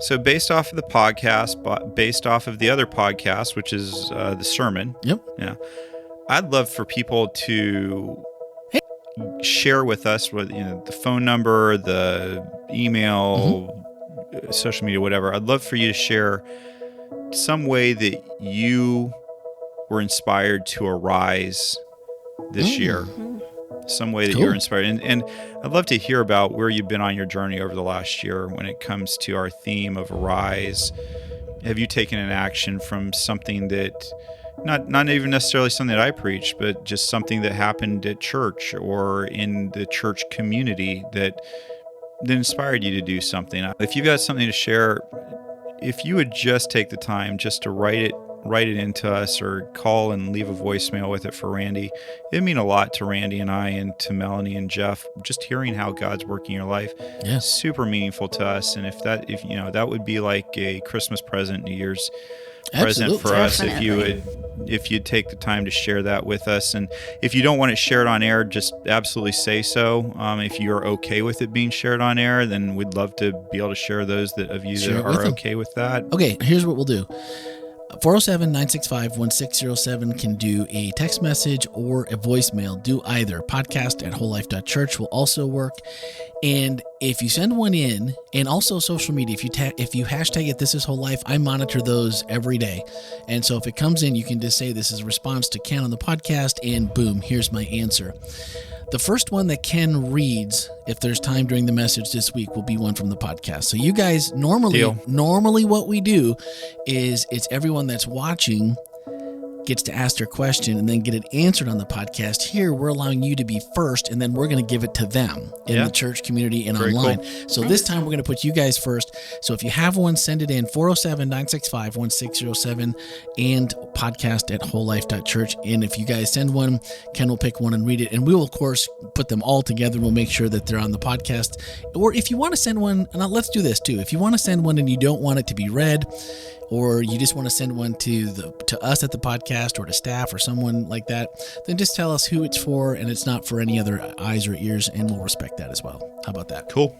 So based off of the podcast, but based off of the other podcast, which is the sermon. Yep. Yeah. I'd love for people to share with us with the phone number, the email, social media, whatever. I'd love for you to share some way that you were inspired to arise this year. Some way that you're inspired. And I'd love to hear about where you've been on your journey over the last year when it comes to our theme of arise. Have you taken an action from something that, not even necessarily something that I preached, but just something that happened at church or in the church community that inspired you to do something? If you've got something to share, if you would just take the time just to write it into us or call and leave a voicemail with it for Randy. It'd mean a lot to Randy and I and to Melanie and Jeff, just hearing how God's working your life. Yeah. Super meaningful to us. And if that would be like a Christmas present, New Year's present for us, if you'd take the time to share that with us. And if you don't want it shared on air, just absolutely say so. If you're okay with it being shared on air, then we'd love to be able to share those of you that are okay with that. Okay, here's what we'll do. 407-965-1607 can do a text message or a voicemail. Do either. podcast@wholelife.church will also work. And if you send one in, and also social media, if you hashtag it This Is WholeLife, I monitor those every day. And so if it comes in, you can just say this is a response to Ken on the podcast, and boom, here's my answer. The first one that Ken reads, if there's time during the message this week, will be one from the podcast. So you guys, normally what we do is it's everyone that's watching gets to ask their question and then get it answered on the podcast. Here, we're allowing you to be first, and then we're going to give it to them in the church community and very online. Cool. So this time, we're going to put you guys first. So if you have one, send it in 407-965-1607 and podcast@wholelife.church. And if you guys send one, Ken will pick one and read it. And we will, of course, put them all together. We'll make sure that they're on the podcast. Or if you want to send one, and let's do this too. If you want to send one and you don't want it to be read, or you just want to send one to us at the podcast or to staff or someone like that, then just tell us who it's for, and it's not for any other eyes or ears, and we'll respect that as well. How about that? Cool.